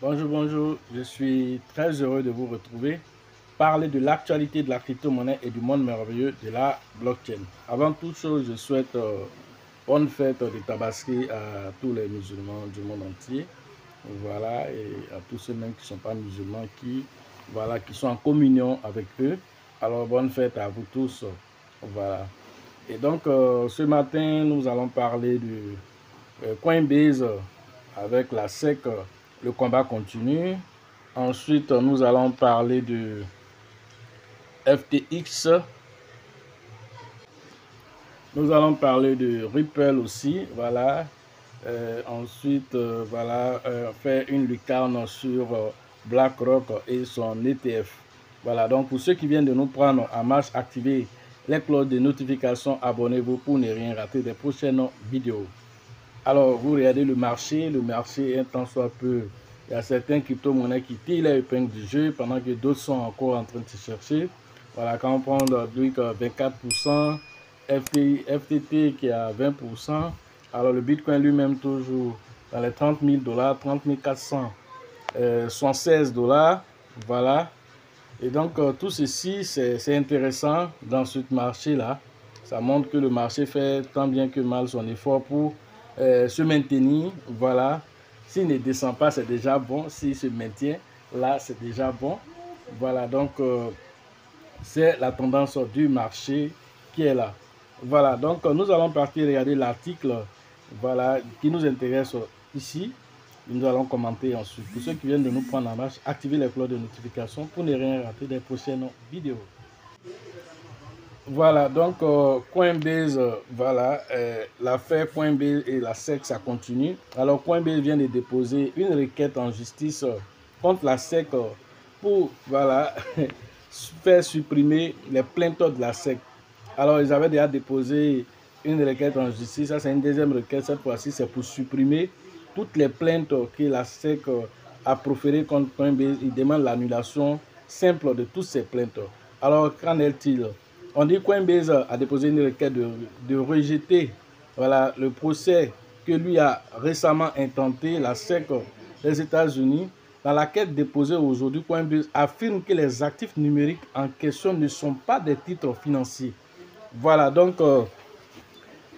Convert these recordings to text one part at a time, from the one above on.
Bonjour, bonjour, je suis très heureux de vous retrouver, parler de l'actualité de la crypto-monnaie et du monde merveilleux de la blockchain. Avant toute chose, je souhaite bonne fête de Tabaski à tous les musulmans du monde entier, voilà, et à tous ceux même qui ne sont pas musulmans, qui sont en communion avec eux. Alors, bonne fête à vous tous, voilà. Et donc, ce matin, nous allons parler de Coinbase avec la SEC, le combat continue. Ensuite, nous allons parler de FTX. Nous allons parler de Ripple aussi, voilà. Ensuite, faire une lucarne sur BlackRock et son ETF. Voilà, donc pour ceux qui viennent de nous prendre en marche, activez les cloches de notification, abonnez-vous pour ne rien rater des prochaines vidéos. Alors, vous regardez le marché un tant soit peu. Il y a certains crypto-monnaies qui tirent les épingles du jeu pendant que d'autres sont encore en train de se chercher. Voilà, quand on prend le BRIC 24%, FTT qui est à 20%, alors le Bitcoin lui-même toujours dans les 30 000 $, 30 476 $, voilà. Et donc, tout ceci, c'est intéressant dans ce marché-là. Ça montre que le marché fait tant bien que mal son effort pour se maintenir. Voilà. S'il ne descend pas, c'est déjà bon. S'il se maintient, là, c'est déjà bon. Voilà, donc, c'est la tendance du marché qui est là. Voilà, donc, nous allons partir regarder l'article, voilà, qui nous intéresse ici. Nous allons commenter ensuite. Pour ceux qui viennent de nous prendre en marche, activez les cloches de notification pour ne rien rater des prochaines vidéos. Voilà, donc Coinbase, l'affaire Coinbase et la SEC, ça continue. Alors Coinbase vient de déposer une requête en justice contre la SEC pour, faire supprimer les plaintes de la SEC. Alors ils avaient déjà déposé une requête en justice, ça c'est une deuxième requête, cette fois-ci c'est pour supprimer toutes les plaintes que la SEC a proférées contre Coinbase. Ils demandent l'annulation simple de toutes ces plaintes. Alors qu'en est-il? On dit que Coinbase a déposé une requête de rejeter le procès que lui a récemment intenté la SEC des États-Unis. Dans la requête déposée aujourd'hui, Coinbase affirme que les actifs numériques en question ne sont pas des titres financiers. Voilà, donc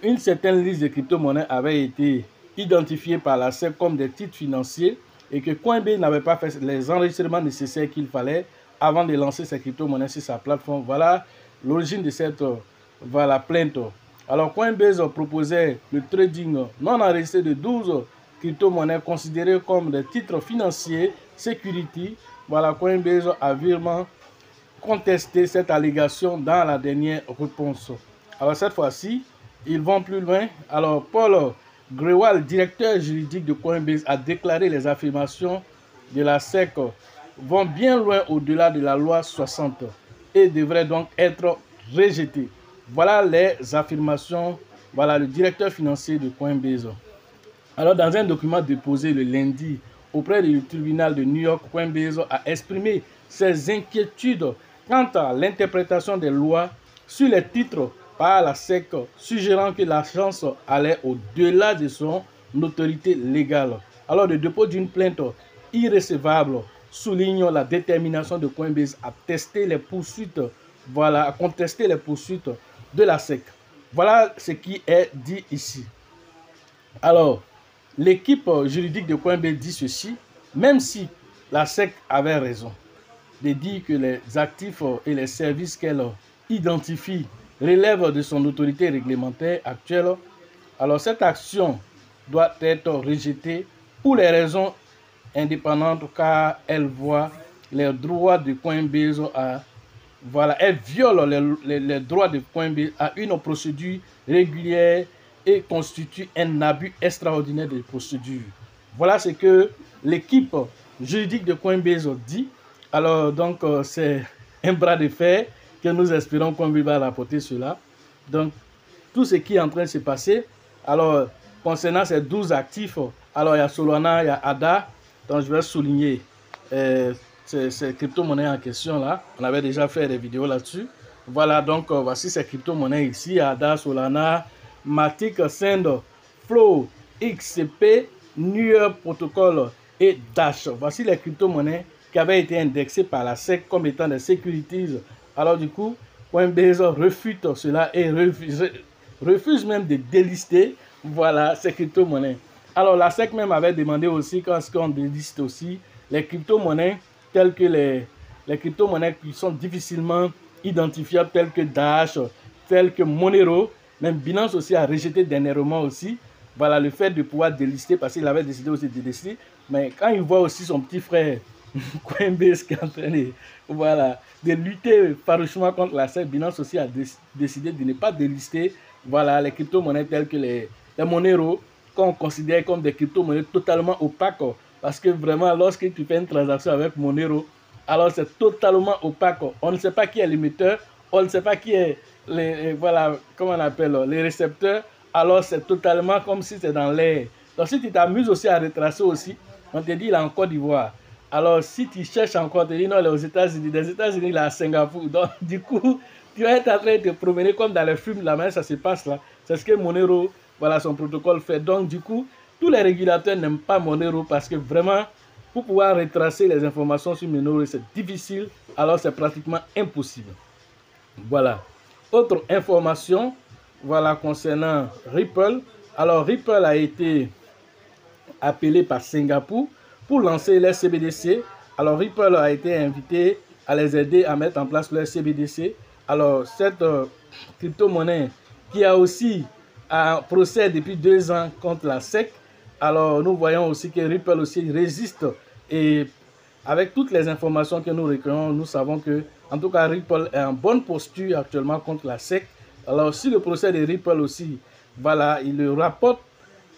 une certaine liste de crypto-monnaies avait été identifiée par la SEC comme des titres financiers et que Coinbase n'avait pas fait les enregistrements nécessaires qu'il fallait avant de lancer ces crypto-monnaies sur sa plateforme. Voilà l'origine de cette plainte. Alors Coinbase proposait le trading non enregistré de 12 crypto-monnaies considérées comme des titres financiers security. Voilà, Coinbase a virement contesté cette allégation dans la dernière réponse. Alors cette fois-ci, ils vont plus loin. Alors Paul Grewal, directeur juridique de Coinbase, a déclaré les affirmations de la SEC vont bien loin au-delà de la loi 60 et devraient donc être rejetées. Voilà les affirmations, voilà le directeur financier de Coinbase. Alors dans un document déposé le lundi auprès du tribunal de New York, Coinbase a exprimé ses inquiétudes quant à l'interprétation des lois sur les titres par la SEC, suggérant que l'agence allait au-delà de son autorité légale. Alors le dépôt d'une plainte irrécevable souligne la détermination de Coinbase à tester les poursuites, à contester les poursuites de la SEC. Voilà ce qui est dit ici. Alors, l'équipe juridique de Coinbase dit ceci: même si la SEC avait raison de dire que les actifs et les services qu'elle identifie relèvent de son autorité réglementaire actuelle, alors cette action doit être rejetée pour les raisons indépendantes, car elle voit les droits de Coinbase elle viole les droits de Coinbase à une procédure régulière et constitue un abus extraordinaire de procédure. Voilà ce que l'équipe juridique de Coinbase dit. Alors, donc, c'est un bras de fer que nous espérons qu'on va rapporter cela. Donc, tout ce qui est en train de se passer. Alors, concernant ces 12 actifs, alors il y a Solana, il y a ADA, donc je vais souligner ces crypto-monnaies en question là. On avait déjà fait des vidéos là-dessus. Voilà, donc voici ces crypto-monnaies ici: ADA, Solana, Matic, Send, Flow, XCP, Near Protocol et Dash. Voici les crypto-monnaies qui avaient été indexées par la SEC comme étant des securities. Alors du coup, Coinbase refute cela et refuse même de délister, voilà, ces crypto-monnaies. Alors la SEC même avait demandé aussi qu'on déliste aussi les crypto-monnaies telles que les crypto-monnaies qui sont difficilement identifiables telles que Dash, telles que Monero. Même Binance aussi a rejeté dernièrement aussi, voilà, le fait de pouvoir délister parce qu'il avait décidé aussi de délister. Mais quand il voit aussi son petit frère Coinbase qui est en train de, voilà, de lutter farouchement contre la SEC, Binance aussi a décidé de ne pas délister, voilà, les crypto-monnaies telles que les Monero, qu'on considère comme des crypto-monnaies totalement opaques. Parce que vraiment, lorsque tu fais une transaction avec Monero, alors c'est totalement opaque. On ne sait pas qui est l'émetteur, on ne sait pas qui est voilà, comment on appelle, les récepteurs. Alors c'est totalement comme si c'est dans l'air. Donc si tu t'amuses aussi à retracer aussi, on te dit il est en Côte d'Ivoire. Alors si tu cherches encore, on te dit non, il est aux États-Unis. Des États-Unis, il est à Singapour. Donc du coup, tu vas être en train de te promener comme dans les films, la manière ça se passe là. C'est ce que Monero, voilà, son protocole fait. Donc du coup, tous les régulateurs n'aiment pas Monero parce que vraiment, pour pouvoir retracer les informations sur Monero, c'est difficile. Alors c'est pratiquement impossible. Voilà. Autre information, voilà, concernant Ripple. Alors Ripple a été appelé par Singapour pour lancer les CBDC. Alors Ripple a été invité à les aider à mettre en place leur CBDC. Alors cette crypto-monnaie qui a aussi un procès depuis 2 ans contre la SEC. Alors nous voyons aussi que Ripple aussi résiste et avec toutes les informations que nous recueillons, nous savons que, en tout cas, Ripple est en bonne posture actuellement contre la SEC. Alors, si le procès de Ripple aussi, voilà, il le rapporte.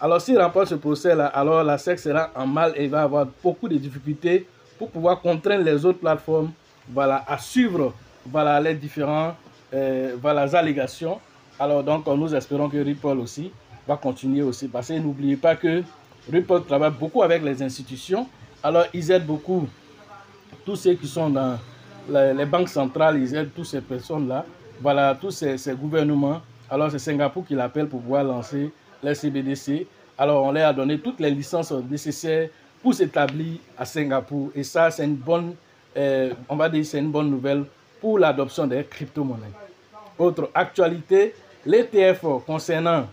Alors, s'il rapporte ce procès-là, alors la SEC sera en mal et va avoir beaucoup de difficultés pour pouvoir contraindre les autres plateformes, voilà, à suivre, voilà, les différentes, voilà, allégations. Alors, donc, nous espérons que Ripple aussi va continuer aussi. Parce que n'oubliez pas que Ripple travaille beaucoup avec les institutions. Alors, ils aident beaucoup tous ceux qui sont dans les banques centrales, ils aident toutes ces personnes-là, voilà, tous ces gouvernements. Alors, c'est Singapour qui l'appelle pour pouvoir lancer les CBDC. Alors, on leur a donné toutes les licences nécessaires pour s'établir à Singapour. Et ça, c'est une bonne, on va dire, c'est une bonne nouvelle pour l'adoption des crypto-monnaies. Autre actualité, l'ETF concernant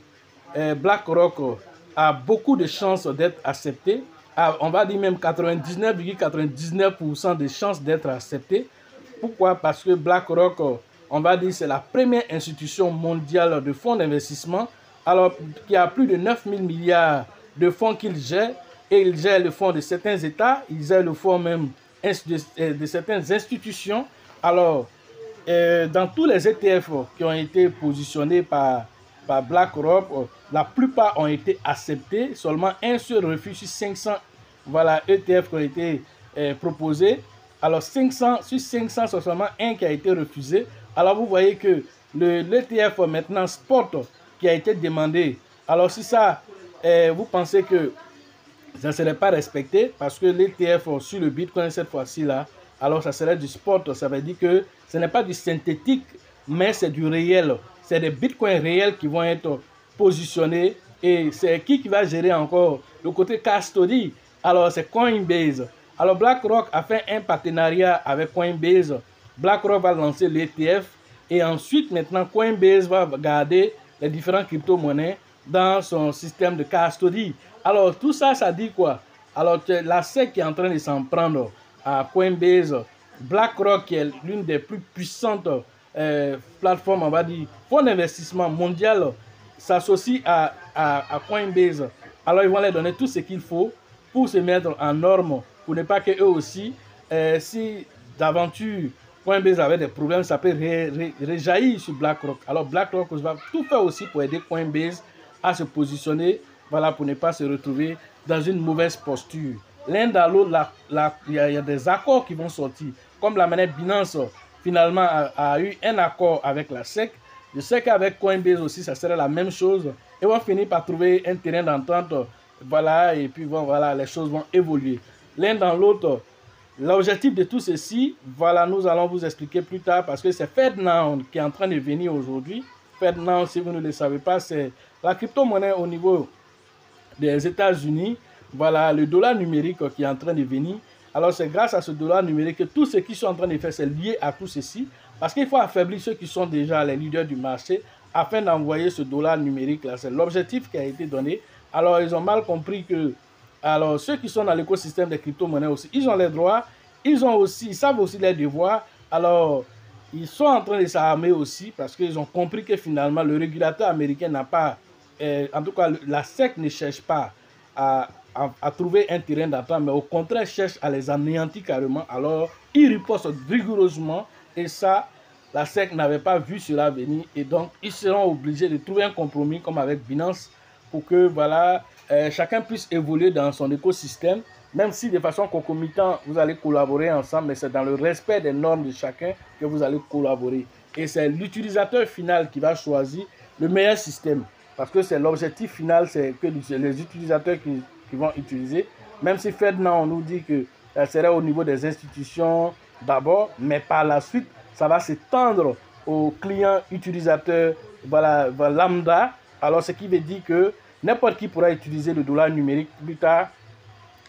BlackRock a beaucoup de chances d'être accepté. On va dire même 99,99% de chances d'être accepté. Pourquoi? Parce que BlackRock, on va dire, c'est la première institution mondiale de fonds d'investissement, alors qui a plus de 9 000 milliards de fonds qu'il gère, et il gère le fonds de certains États, il gère le fonds même de certaines institutions. Alors, dans tous les ETF qui ont été positionnés par BlackRock, la plupart ont été acceptés. Seulement un seul refus sur 500, voilà, ETF qui ont été proposés. Alors 500 sur 500, c'est seulement un qui a été refusé. Alors vous voyez que l'ETF maintenant Spot qui a été demandé, alors si ça, vous pensez que ça ne serait pas respecté parce que l'ETF sur le Bitcoin cette fois-ci là, alors ça serait du spot, ça veut dire que ce n'est pas du synthétique, mais c'est du réel. C'est des bitcoins réels qui vont être positionnés et c'est qui va gérer encore le côté custody. Alors c'est Coinbase. Alors BlackRock a fait un partenariat avec Coinbase. BlackRock va lancer l'ETF et ensuite maintenant Coinbase va garder les différentes crypto-monnaies dans son système de custody. Alors tout ça, ça dit quoi? Alors la SEC qui est en train de s'en prendre à Coinbase, BlackRock qui est l'une des plus puissantes plateformes, on va dire, fonds d'investissement mondial, s'associe à Coinbase. Alors ils vont leur donner tout ce qu'il faut pour se mettre en norme, pour ne pas qu'eux aussi, si d'aventure Coinbase avait des problèmes, ça peut réjaillir sur BlackRock. Alors BlackRock va tout faire aussi pour aider Coinbase à se positionner, voilà, pour ne pas se retrouver dans une mauvaise posture. L'un dans l'autre, il y a des accords qui vont sortir. Comme la monnaie Binance, finalement, a eu un accord avec la SEC. Je sais qu'avec Coinbase aussi, ça serait la même chose. Ils vont finir par trouver un terrain d'entente. Voilà, et puis voilà, les choses vont évoluer. L'un dans l'autre. L'objectif de tout ceci, voilà, nous allons vous expliquer plus tard parce que c'est FedNow qui est en train de venir aujourd'hui. FedNow, si vous ne le savez pas, c'est la crypto-monnaie au niveau des États-Unis. voilà, le dollar numérique qui est en train de venir. Alors c'est grâce à ce dollar numérique que tous ceux qui sont en train de faire, c'est lié à tout ceci. Parce qu'il faut affaiblir ceux qui sont déjà les leaders du marché afin d'envoyer ce dollar numérique là. C'est l'objectif qui a été donné. Alors ils ont mal compris que, alors ceux qui sont dans l'écosystème des crypto-monnaies aussi, ils ont les droits, ils savent aussi les devoirs. Alors ils sont en train de s'armer aussi parce qu'ils ont compris que finalement le régulateur américain n'a pas, en tout cas la SEC ne cherche pas à trouver un terrain d'entente, mais au contraire cherche à les anéantir carrément. Alors ils ripostent rigoureusement et ça, la SEC n'avait pas vu cela venir et donc ils seront obligés de trouver un compromis comme avec Binance pour que voilà, chacun puisse évoluer dans son écosystème, même si de façon concomitante vous allez collaborer ensemble, mais c'est dans le respect des normes de chacun que vous allez collaborer. Et c'est l'utilisateur final qui va choisir le meilleur système. Parce que c'est l'objectif final, c'est que les utilisateurs qui vont utiliser, même si Ferdinand on nous dit que ça serait au niveau des institutions d'abord, mais par la suite, ça va s'étendre aux clients utilisateurs voilà, lambda. Alors, ce qui veut dire que n'importe qui pourra utiliser le dollar numérique plus tard,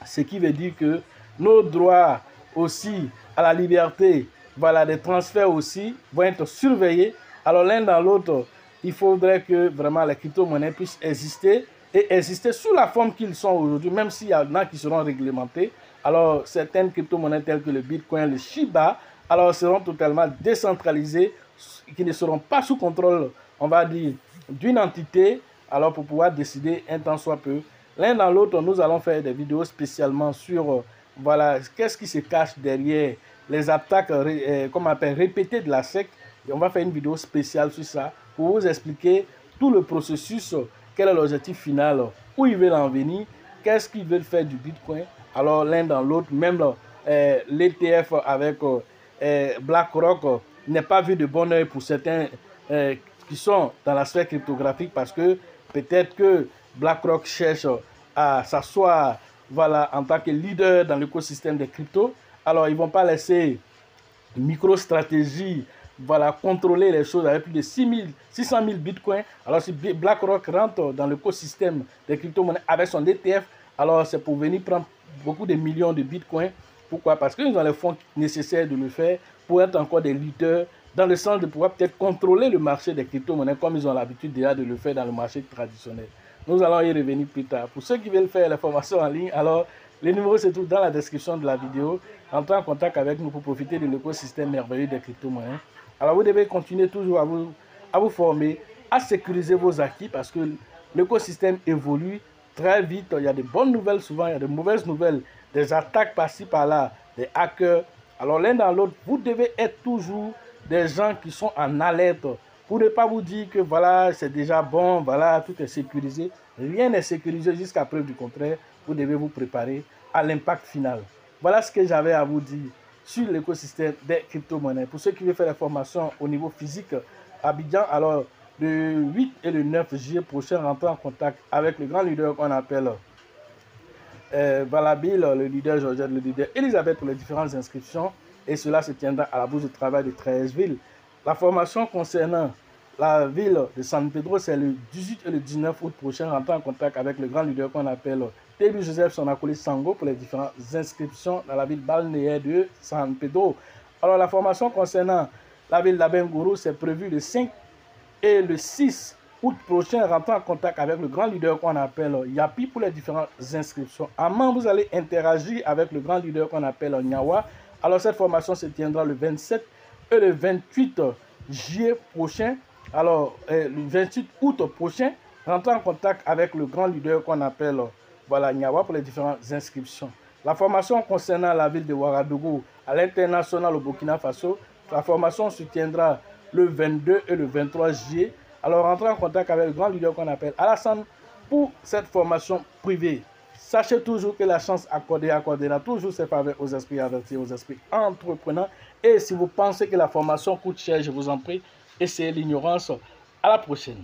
ce qui veut dire que nos droits aussi à la liberté, voilà, des transferts aussi vont être surveillés. Alors, l'un dans l'autre, il faudrait que vraiment les crypto-monnaies puissent exister et exister sous la forme qu'ils sont aujourd'hui, même s'il y en a qui seront réglementés. Alors, certaines crypto-monnaies telles que le Bitcoin, le Shiba, alors seront totalement décentralisées, qui ne seront pas sous contrôle, on va dire, d'une entité, alors pour pouvoir décider un temps soit peu. L'un dans l'autre, nous allons faire des vidéos spécialement sur, voilà, qu'est-ce qui se cache derrière les attaques, comme on appelle, répétées de la SEC. Et on va faire une vidéo spéciale sur ça pour vous expliquer tout le processus, quel est l'objectif final, où ils veulent en venir, qu'est-ce qu'ils veulent faire du Bitcoin. Alors l'un dans l'autre, même l'ETF avec BlackRock n'est pas vu de bon oeil pour certains qui sont dans la sphère cryptographique parce que peut-être que BlackRock cherche à s'asseoir voilà, en tant que leader dans l'écosystème des cryptos. Alors ils ne vont pas laisser MicroStrategy voilà, contrôler les choses avec plus de 600 000 bitcoins. Alors si BlackRock rentre dans l'écosystème des crypto-monnaies avec son ETF, alors c'est pour venir prendre beaucoup de millions de bitcoins. Pourquoi? Parce qu'ils ont les fonds nécessaires de le faire pour être encore des leaders dans le sens de pouvoir peut-être contrôler le marché des crypto-monnaies comme ils ont l'habitude déjà de le faire dans le marché traditionnel. Nous allons y revenir plus tard. Pour ceux qui veulent faire les formations en ligne, alors les numéros se trouvent dans la description de la vidéo. Entrez en contact avec nous pour profiter de l'écosystème merveilleux des crypto-monnaies. Alors vous devez continuer toujours à vous former, à sécuriser vos acquis parce que l'écosystème évolue très vite. Il y a de bonnes nouvelles souvent, il y a de mauvaises nouvelles, des attaques par-ci par-là, des hackers. Alors l'un dans l'autre, vous devez être toujours des gens qui sont en alerte pour ne pas vous dire que voilà, c'est déjà bon, voilà, tout est sécurisé. Rien n'est sécurisé jusqu'à preuve du contraire. Vous devez vous préparer à l'impact final. Voilà ce que j'avais à vous dire sur l'écosystème des crypto-monnaies. Pour ceux qui veulent faire la formation au niveau physique à Abidjan, alors le 8 et le 9 juillet prochain, rentrez en contact avec le grand leader qu'on appelle Valabil, le leader Georgette, le leader Elisabeth pour les différentes inscriptions. Et cela se tiendra à la bourse de travail de 13 villes. La formation concernant la ville de San Pedro, c'est le 18 et le 19 août prochain. Rentrez en contact avec le grand leader qu'on appelle Tebi Joseph Sonakoli Sango pour les différentes inscriptions dans la ville balnéaire de San Pedro. Alors la formation concernant la ville d'Abengourou, c'est prévu le 5 et le 6 août prochain. Rentrez en contact avec le grand leader qu'on appelle Yapi pour les différentes inscriptions. À Mans, vous allez interagir avec le grand leader qu'on appelle Nyawa. Alors cette formation se tiendra le 27 et le 28 juillet prochain. Alors le 28 août prochain, rentrez en contact avec le grand leader qu'on appelle voilà, Nyawa pour les différentes inscriptions. La formation concernant la ville de Ouagadougou à l'international au Burkina Faso, la formation se tiendra le 22 et le 23 juillet. Alors rentrez en contact avec le grand leader qu'on appelle Alassane pour cette formation privée. Sachez toujours que la chance accordera toujours ses faveurs aux esprits avertis, aux esprits entreprenants. Et si vous pensez que la formation coûte cher, je vous en prie, essayez l'ignorance. À la prochaine.